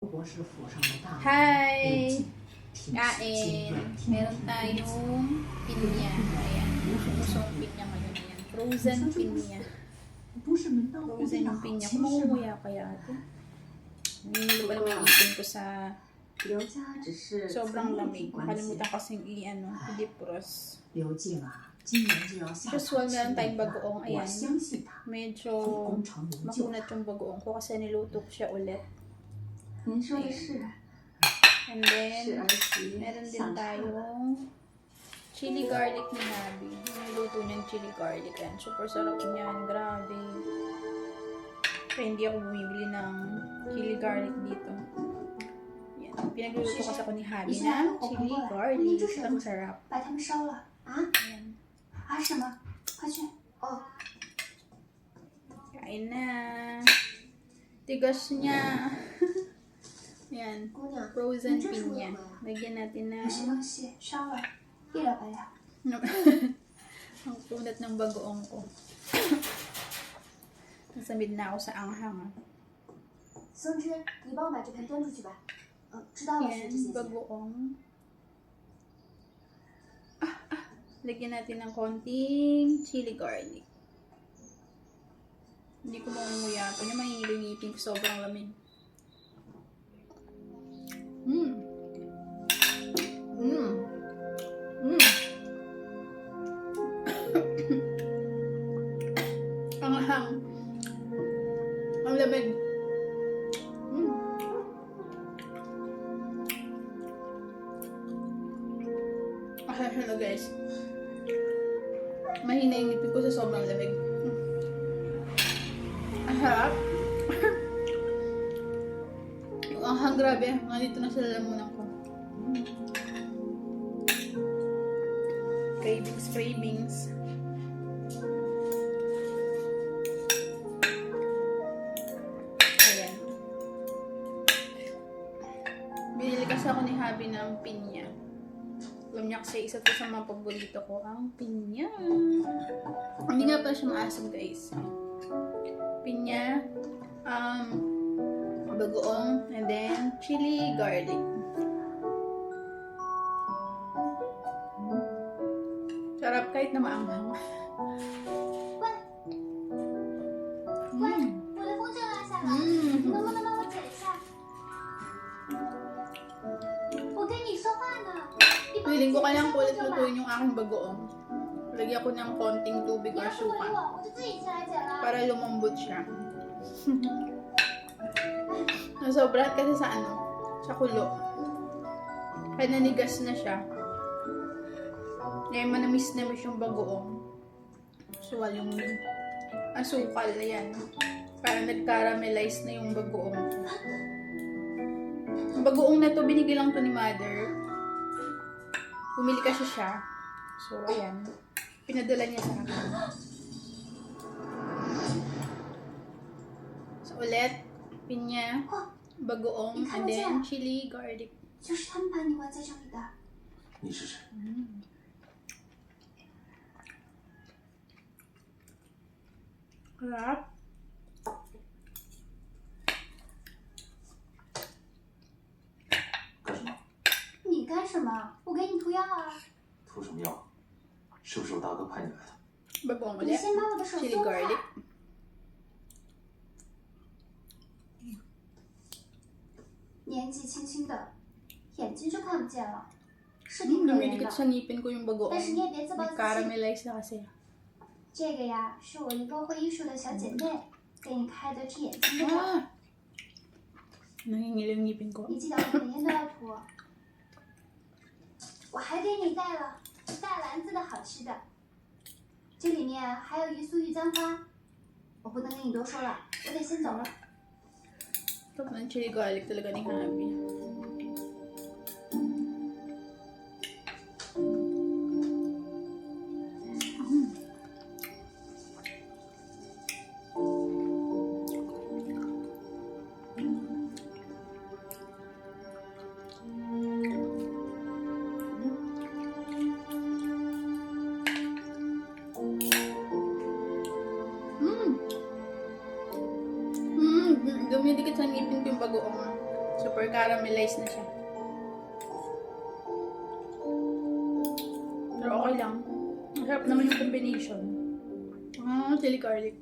Hi! Kain! Meron tayong pinya. Ayan. Pusong pinya ngayon. Ayan. Frozen pinya. Frozen yung pinya. Kung makukuya kaya ito. Nililo pa naman yung ipin ko sa sobrang lamig. Nakalimutan kasing i-defrost. Usual meron tayong bagoong. Ayan. Medyo makunat yung bagoong ko kasi niluto ko siya ulit. And then, meron din tayong chili garlic ni Habi. Niluto niyang chili garlic yan. Super sarap niyan. Grabe. Kaya hindi ako bumibili ng chili garlic dito. Yan. Pinagluluto kasi ako ni Habi ng chili garlic. Ang sarap. Yan. Kain na. Tigas niya. Yan. Frozen pinya. Lagyan natin na ang kunat ng bagoong ko. Nasamid na ako sa anghang. Yan, bagoong. Lagyan natin ng konting chili garlic. Hindi ko maunguya. Ito niya mahihilingipin ko. Sobrang lamig. Ang ahang. Ang lamig. Akala na guys. Mahina yung ngipin ko sa sobrang lamig. Ang harap. Yung ahang grabe. Nandito na sa lalamunan ko. Cravings. Ayan. Binili kasi ako ni Habi ng pinya. Alam niya kasi isa to sa mga paborito ko, ang pinya. Hindi nga pala siya maasim guys. Pinya, bagoong, and then chili garlic. Sarap kahit na maanghang. Piling ko kailangan ulit lutuin yung aking bagoong. Lagyan ko ng konting tubig or suka para lumambot siya. Nasobrahan kasi sa kulo. Kaya nanigas na siya. Ngayon manamis-namis yung bagoong. Suwal yung asukal. Ayan. Parang nag-caramelize na yung bagoong. Ang bagoong na to, binigay lang to ni mother. Bumili kasi siya. So, ayan. Pinadala niya sa akin. So, ulit. Pinya, bagoong, and then chili garlic. 就是他们把你关在这里的。你是谁？ Harap. 干什么？你干什么？我给你涂药啊！涂什么药？是不是我大哥派你来的？ Bagoong 你 ulit. 先把我的手 Chili 松 garlic. 开。年纪轻轻的，眼睛就看不见了，是挺可怜 Dumidikit 的。 sa ngipin ko yung bagoong. 但是你也别自暴自弃。 Nag-caramelize na kasi. 这个呀，是我一个会艺术的小姐妹给你开的治眼睛的药， Nangingilo yung ngipin ko. 你记得每天都要涂。我还给你带了大篮子的好吃的，这里面还有鱼酥玉姜花。我不能跟你多说了，我得先走了。 Tapos ng chili garlic talaga ni Habi. Dumidikit sa ngipin ko yung bagoong. So, Super caramelized na siya. Pero okay lang. Ang sarap naman yung combination. Chili garlic.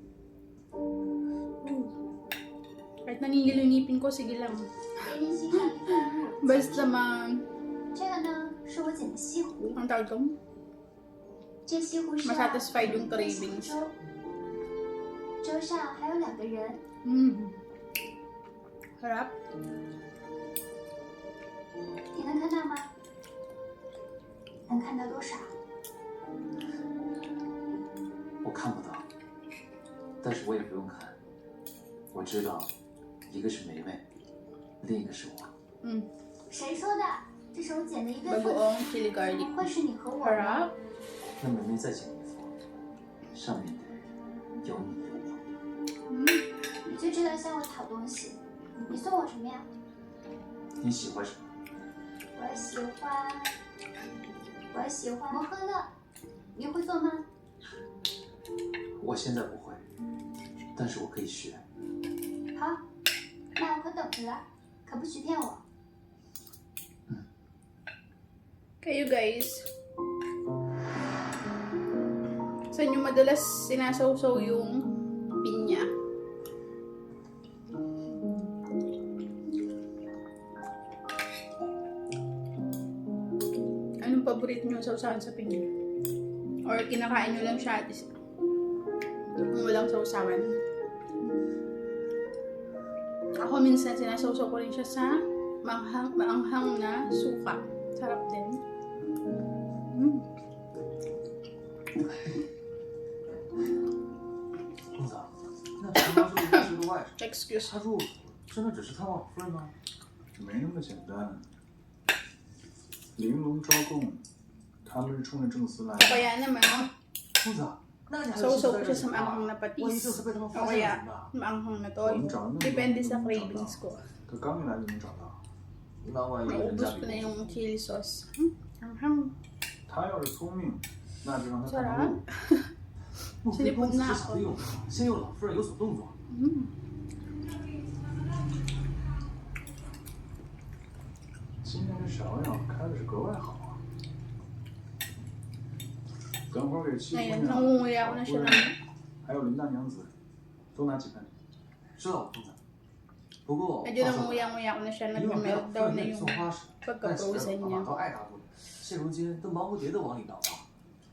Kahit nangingilu yung ngipin ko, sige lang. 给您欣赏一份 Basta 这个呢是我剪的西湖， ang tawag ko, 这西湖是 masatisfied yung 一个小 cravings. 舟，舟上还有2个人， Harap. 你能看到吗？能看到多少？我看不到，但是我也不用看。我知道，一个是梅梅，另一个是我。谁说的？这是我剪的一对父子， Bagoong chili garlic. 会是你和我吗？ Harap. 那梅梅再剪一幅，上面得有你有我。你就知道向我讨东西。你送我什么呀？你喜欢什么？我喜欢摩诃乐，你会做吗？我现在不会，但是我可以学。好，那我可等着了，可不许骗我。 Kayo guys, saan nyo madalas sinasawsaw yung pinya? Anong paborito nyo sawsawan sa pinya? Or kinakain nyo lang siya at walang sawsawan? Ako minsan sinasawsaw ko rin siya sa maanghang na suka. Sarap din.公子，那陈妈是不是认识个外甥？ Excuse. 他入真的只是探望夫人吗？没那么简单。玲珑招供，他们是冲着郑思来的。 Kaya naman, 公子，那你还有 sausaw 心 ko 思在 siya 这 sa 里 maanghang na 万一 patis. 这次被他们 O 发现了 kaya, 怎么办？ maanghang na 我们 to. 找了那么多 Depende sa 都没找 cravings 到 ko. 他刚一来就能找到。那万一人 Naubos 家 ko 比 na 公子， yung chili sauce. Anghang. 他要是聪明，那就让他看看 Sarap. 路。莫非公子是想利用我，先诱老夫人有所动作？ 今天这芍药开的是格外好啊！等会儿给戚姑 Ngayon, 娘、 nangunguya ako na 夫 siya 人 ng 还有林大娘子都拿几份。知道了，公子。不过 medyo 话说回来， nangunguya-nguya ako na siya. 以往给老 Nag-melt 夫 daw 人 na 那里 yung 送花时，但岂 pagka-frozen 料 niya. 马头爱答不理，现如今都忙不迭的往里倒啊，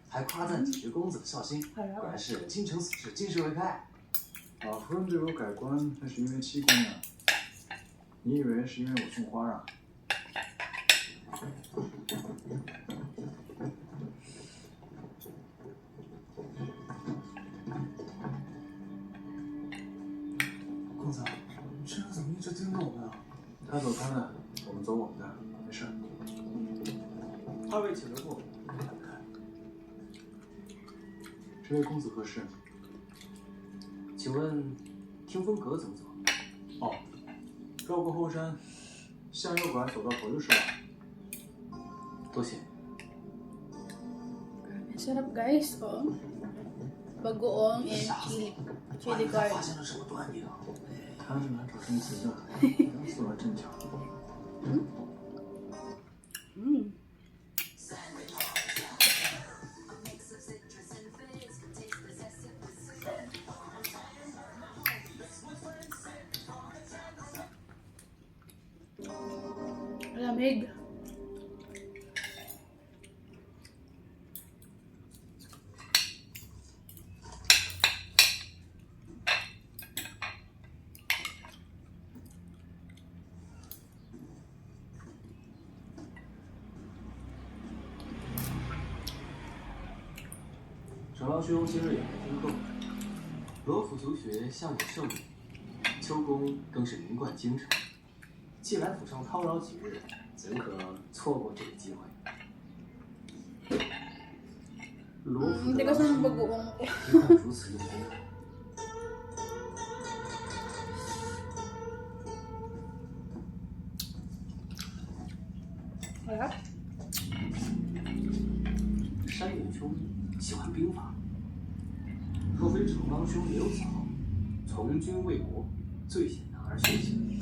还夸赞几句公子的孝心，果然是京城死事金石为开。老夫人对我改观，那是因为戚姑娘。你以为是因为我送花啊？公子，这人怎么一直盯着我们啊？他走他的，我们走我们的，没事。二位请留步。这位公子何事？请问听风阁怎么走？哦，绕过后山，向右拐走到头就是了。多谢。 Sarap guys, oh. Bagoong and 傻子， chili 发 garlic. 现了什么端倪啊？他是来找生词的，自我正巧。 Lamig. "沈郎兄今日也来听够，罗府求学向有盛名，秋宫更是名冠京城。既来府上叨扰几日，怎可错过这个机会？罗府 Hindi 的 kasi 郎 ng 君 bagoong ko. 一看如此用功， Sarap. 山元兄喜欢兵法，若非成郎兄也有此好，从军为国最显男儿学习。